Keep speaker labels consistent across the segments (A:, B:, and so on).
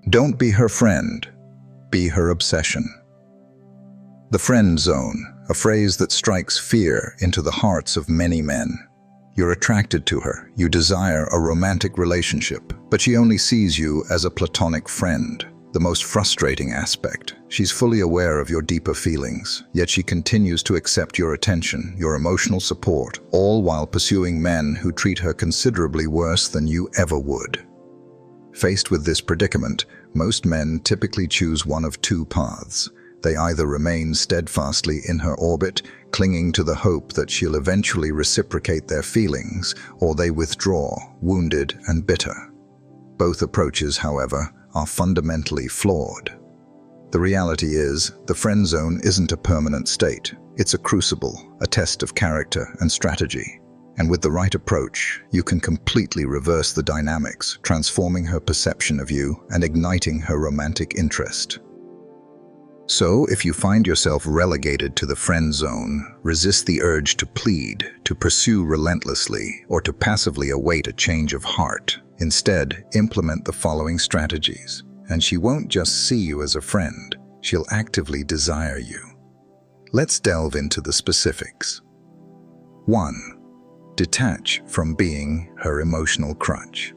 A: Don't be her friend, be her obsession. The friend zone, a phrase that strikes fear into the hearts of many men. You're attracted to her, you desire a romantic relationship, but she only sees you as a platonic friend. The most frustrating aspect, she's fully aware of your deeper feelings, yet she continues to accept your attention, your emotional support, all while pursuing men who treat her considerably worse than you ever would. Faced with this predicament, most men typically choose one of two paths. They either remain steadfastly in her orbit, clinging to the hope that she'll eventually reciprocate their feelings, or they withdraw, wounded and bitter. Both approaches, however, are fundamentally flawed. The reality is, the friend zone isn't a permanent state. It's a crucible, a test of character and strategy. And with the right approach, you can completely reverse the dynamics, transforming her perception of you and igniting her romantic interest. So, if you find yourself relegated to the friend zone, resist the urge to plead, to pursue relentlessly, or to passively await a change of heart. Instead, implement the following strategies, and she won't just see you as a friend, she'll actively desire you. Let's delve into the specifics. 1. Detach from being her emotional crutch.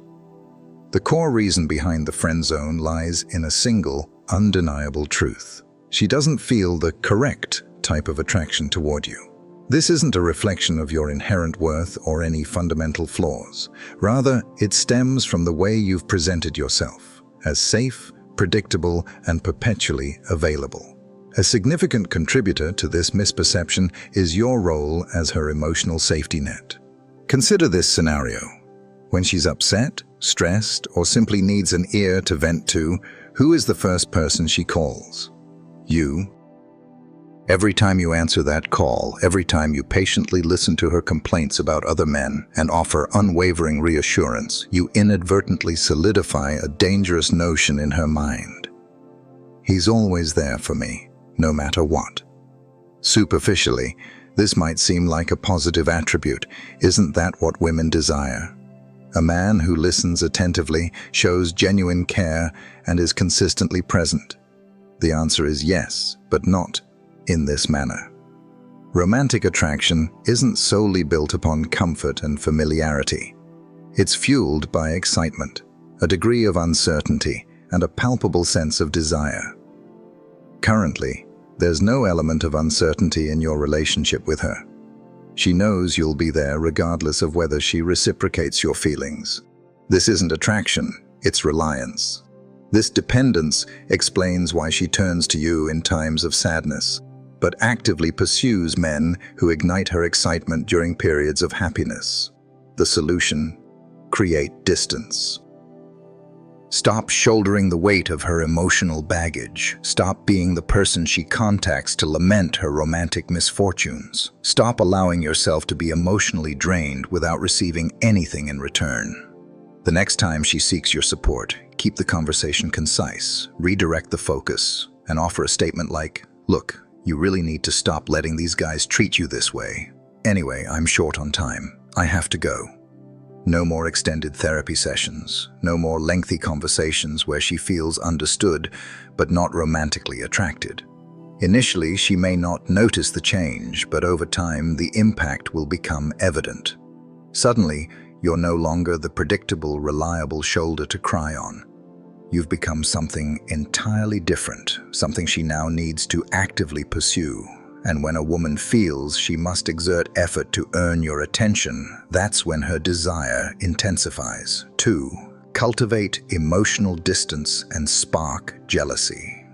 A: The core reason behind the friend zone lies in a single, undeniable truth. She doesn't feel the correct type of attraction toward you. This isn't a reflection of your inherent worth or any fundamental flaws. Rather, it stems from the way you've presented yourself, as safe, predictable, and perpetually available. A significant contributor to this misperception is your role as her emotional safety net. Consider this scenario. When she's upset, stressed, or simply needs an ear to vent to, who is the first person she calls? You. Every time you answer that call, every time you patiently listen to her complaints about other men and offer unwavering reassurance, you inadvertently solidify a dangerous notion in her mind. He's always there for me, no matter what. Superficially, this might seem like a positive attribute. Isn't that what women desire? A man who listens attentively, shows genuine care, and is consistently present. The answer is yes, but not in this manner. Romantic attraction isn't solely built upon comfort and familiarity. It's fueled by excitement, a degree of uncertainty, and a palpable sense of desire. Currently, there's no element of uncertainty in your relationship with her. She knows you'll be there regardless of whether she reciprocates your feelings. This isn't attraction, it's reliance. This dependence explains why she turns to you in times of sadness, but actively pursues men who ignite her excitement during periods of happiness. The solution: create distance. Stop shouldering the weight of her emotional baggage. Stop being the person she contacts to lament her romantic misfortunes. Stop allowing yourself to be emotionally drained without receiving anything in return. The next time she seeks your support, keep the conversation concise, redirect the focus, and offer a statement like, "Look, you really need to stop letting these guys treat you this way. Anyway, I'm short on time. I have to go." No more extended therapy sessions, no more lengthy conversations where she feels understood but not romantically attracted. Initially, she may not notice the change, but over time, the impact will become evident. Suddenly, you're no longer the predictable, reliable shoulder to cry on. You've become something entirely different, something she now needs to actively pursue. And when a woman feels she must exert effort to earn your attention, that's when her desire intensifies. 2. Cultivate emotional distance and spark jealousy.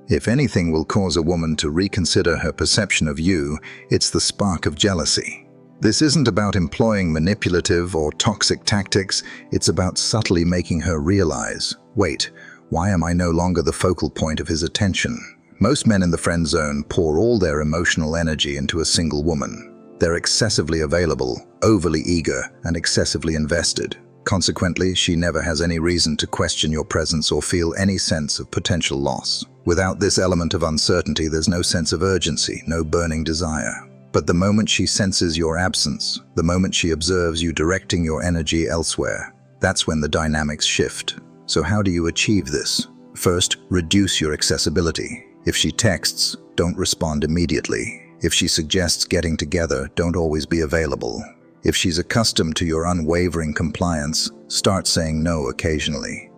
A: If anything will cause a woman to reconsider her perception of you, it's the spark of jealousy. This isn't about employing manipulative or toxic tactics, it's about subtly making her realize, wait, why am I no longer the focal point of his attention? Most men in the friend zone pour all their emotional energy into a single woman. They're excessively available, overly eager, and excessively invested. Consequently, she never has any reason to question your presence or feel any sense of potential loss. Without this element of uncertainty, there's no sense of urgency, no burning desire. But the moment she senses your absence, the moment she observes you directing your energy elsewhere, that's when the dynamics shift. So how do you achieve this? First, reduce your accessibility. If she texts, don't respond immediately. If she suggests getting together, don't always be available. If she's accustomed to your unwavering compliance, start saying no occasionally.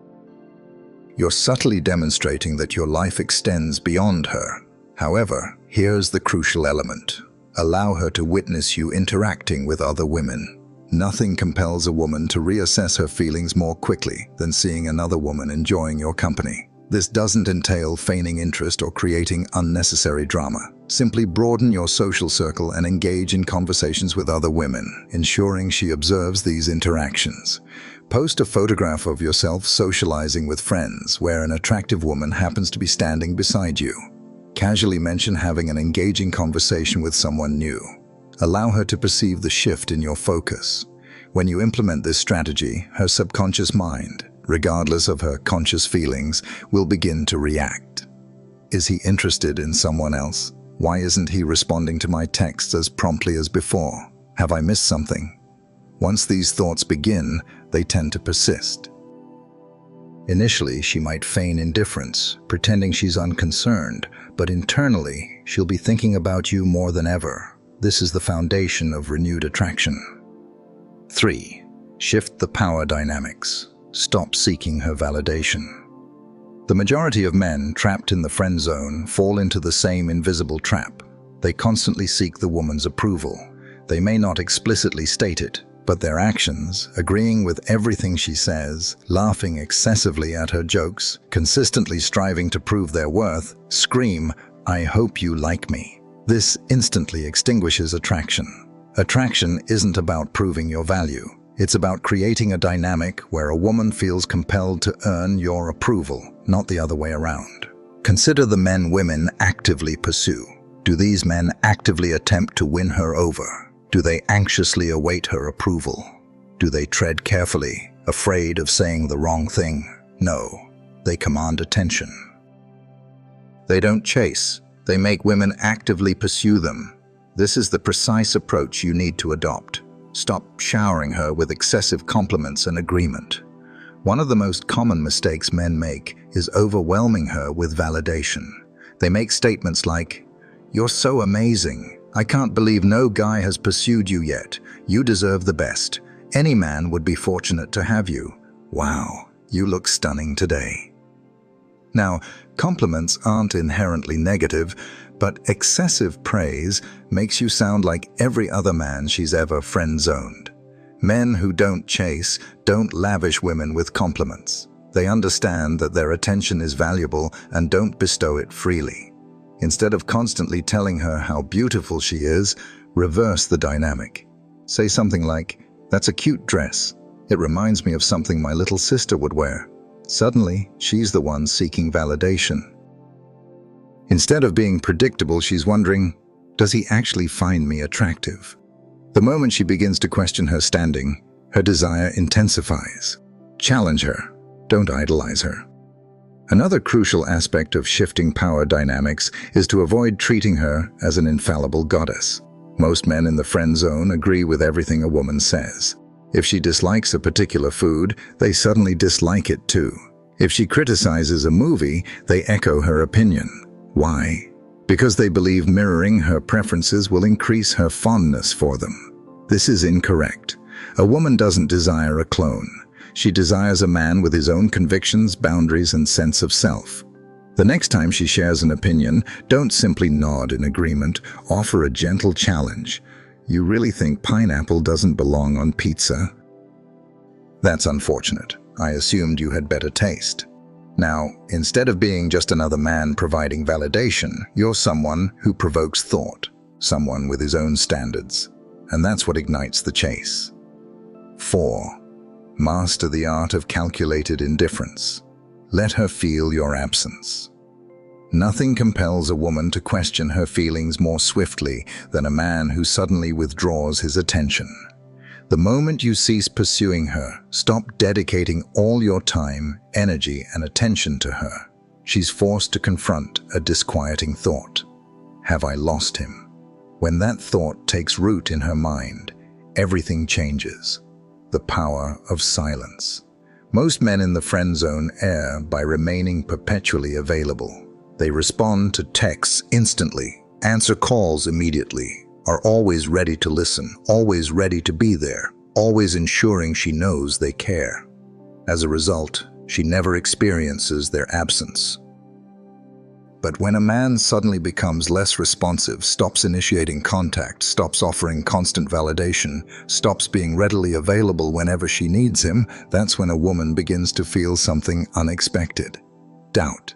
A: You're subtly demonstrating that your life extends beyond her. However, here's the crucial element. Allow her to witness you interacting with other women. Nothing compels a woman to reassess her feelings more quickly than seeing another woman enjoying your company. This doesn't entail feigning interest or creating unnecessary drama. Simply broaden your social circle and engage in conversations with other women, ensuring she observes these interactions. Post a photograph of yourself socializing with friends where an attractive woman happens to be standing beside you. Casually mention having an engaging conversation with someone new. Allow her to perceive the shift in your focus. When you implement this strategy, her subconscious mind, regardless of her conscious feelings, will begin to react. Is he interested in someone else? Why isn't he responding to my texts as promptly as before? Have I missed something? Once these thoughts begin, they tend to persist. Initially, she might feign indifference, pretending she's unconcerned, but internally, she'll be thinking about you more than ever. This is the foundation of renewed attraction. 3. Shift the power dynamics. Stop seeking her validation. The majority of men trapped in the friend zone fall into the same invisible trap. They constantly seek the woman's approval. They may not explicitly state it, but their actions, agreeing with everything she says, laughing excessively at her jokes, consistently striving to prove their worth, scream, "I hope you like me." This instantly extinguishes attraction. Attraction isn't about proving your value. It's about creating a dynamic where a woman feels compelled to earn your approval, not the other way around. Consider the men women actively pursue. Do these men actively attempt to win her over? Do they anxiously await her approval? Do they tread carefully, afraid of saying the wrong thing? No, they command attention. They don't chase. They make women actively pursue them. This is the precise approach you need to adopt. Stop showering her with excessive compliments and agreement. One of the most common mistakes men make is overwhelming her with validation. They make statements like, "You're so amazing. I can't believe no guy has pursued you yet. You deserve the best. Any man would be fortunate to have you. Wow, you look stunning today." Now, compliments aren't inherently negative, but excessive praise makes you sound like every other man she's ever friend-zoned. Men who don't chase don't lavish women with compliments. They understand that their attention is valuable and don't bestow it freely. Instead of constantly telling her how beautiful she is, reverse the dynamic. Say something like, "That's a cute dress. It reminds me of something my little sister would wear." Suddenly, she's the one seeking validation. Instead of being predictable, she's wondering, does he actually find me attractive? The moment she begins to question her standing, her desire intensifies. Challenge her. Don't idolize her. Another crucial aspect of shifting power dynamics is to avoid treating her as an infallible goddess. Most men in the friend zone agree with everything a woman says. If she dislikes a particular food, they suddenly dislike it too. If she criticizes a movie, they echo her opinion. Why? Because they believe mirroring her preferences will increase her fondness for them. This is incorrect. A woman doesn't desire a clone. She desires a man with his own convictions, boundaries, and sense of self. The next time she shares an opinion, don't simply nod in agreement, offer a gentle challenge. "You really think pineapple doesn't belong on pizza?" That's unfortunate. I assumed you had better taste. Now, instead of being just another man providing validation, you're someone who provokes thought, someone with his own standards. And that's what ignites the chase. 4. Master the art of calculated indifference. Let her feel your absence. Nothing compels a woman to question her feelings more swiftly than a man who suddenly withdraws his attention. The moment you cease pursuing her, stop dedicating all your time, energy, and attention to her. She's forced to confront a disquieting thought. Have I lost him? When that thought takes root in her mind, everything changes. The power of silence. Most men in the friend zone err by remaining perpetually available. They respond to texts instantly, answer calls immediately, are always ready to listen, always ready to be there, always ensuring she knows they care. As a result, she never experiences their absence. But when a man suddenly becomes less responsive, stops initiating contact, stops offering constant validation, stops being readily available whenever she needs him, that's when a woman begins to feel something unexpected. Doubt.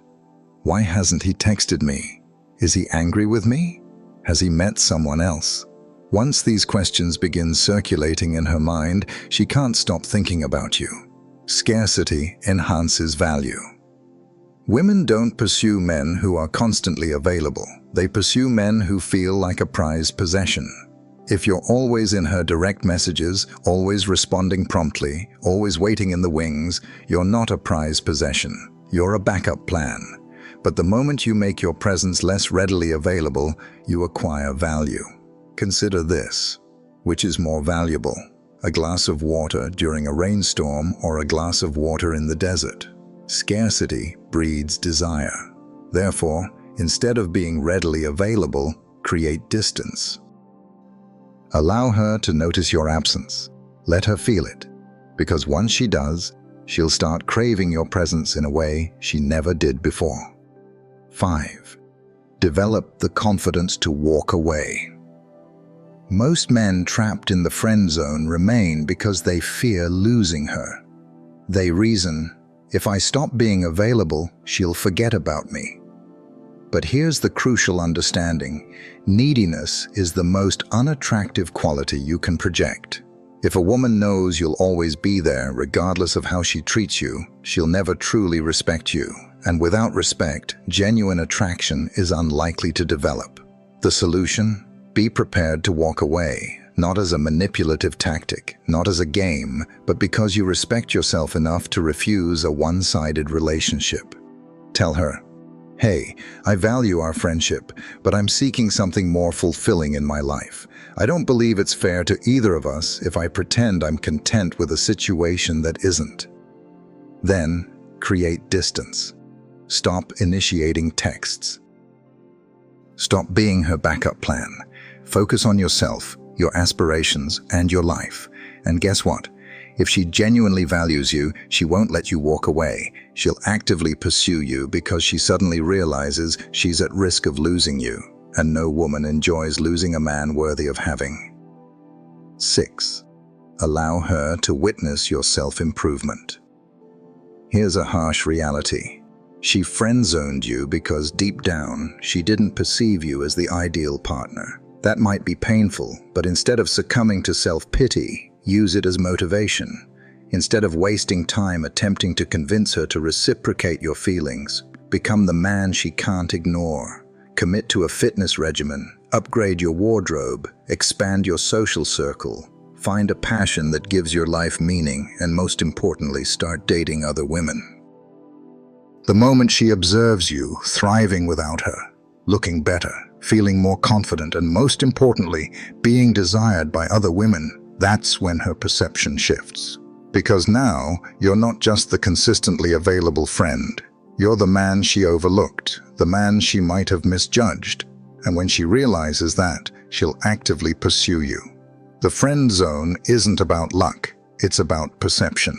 A: Why hasn't he texted me? Is he angry with me? Has he met someone else? Once these questions begin circulating in her mind, she can't stop thinking about you. Scarcity enhances value. Women don't pursue men who are constantly available. They pursue men who feel like a prized possession. If you're always in her direct messages, always responding promptly, always waiting in the wings, you're not a prized possession. You're a backup plan. But the moment you make your presence less readily available, you acquire value. Consider this. Which is more valuable? A glass of water during a rainstorm or a glass of water in the desert? Scarcity breeds desire. Therefore, instead of being readily available, create distance. Allow her to notice your absence. Let her feel it, because once she does, she'll start craving your presence in a way she never did before. 5. Develop the confidence to walk away. Most men trapped in the friend zone remain because they fear losing her. They reason, if I stop being available, she'll forget about me. But here's the crucial understanding. Neediness is the most unattractive quality you can project. If a woman knows you'll always be there, regardless of how she treats you, she'll never truly respect you. And without respect, genuine attraction is unlikely to develop. The solution? Be prepared to walk away. Not as a manipulative tactic, not as a game, but because you respect yourself enough to refuse a one-sided relationship. Tell her, hey, I value our friendship, but I'm seeking something more fulfilling in my life. I don't believe it's fair to either of us if I pretend I'm content with a situation that isn't. Then, create distance. Stop initiating texts. Stop being her backup plan. Focus on yourself, your aspirations, and your life. And guess what? If she genuinely values you, she won't let you walk away. She'll actively pursue you because she suddenly realizes she's at risk of losing you. And no woman enjoys losing a man worthy of having. 6. Allow her to witness your self-improvement. Here's a harsh reality. She friend-zoned you because deep down, she didn't perceive you as the ideal partner. That might be painful, but instead of succumbing to self-pity, use it as motivation. Instead of wasting time attempting to convince her to reciprocate your feelings, become the man she can't ignore. Commit to a fitness regimen, upgrade your wardrobe, expand your social circle, find a passion that gives your life meaning, and most importantly, start dating other women. The moment she observes you thriving without her, looking better, feeling more confident, and most importantly, being desired by other women, that's when her perception shifts. Because now, you're not just the consistently available friend. You're the man she overlooked, the man she might have misjudged. And when she realizes that, she'll actively pursue you. The friend zone isn't about luck, it's about perception.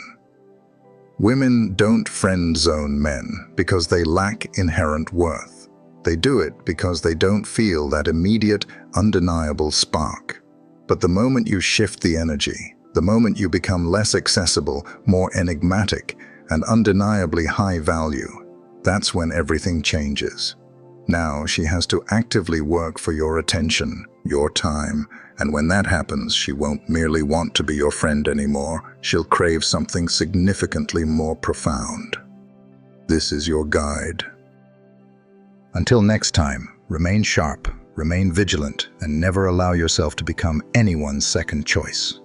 A: Women don't friend zone men because they lack inherent worth. They do it because they don't feel that immediate, undeniable spark. But the moment you shift the energy, the moment you become less accessible, more enigmatic, and undeniably high value, that's when everything changes. Now she has to actively work for your attention, your time, and when that happens, she won't merely want to be your friend anymore, she'll crave something significantly more profound. This is your guide. Until next time, remain sharp, remain vigilant, and never allow yourself to become anyone's second choice.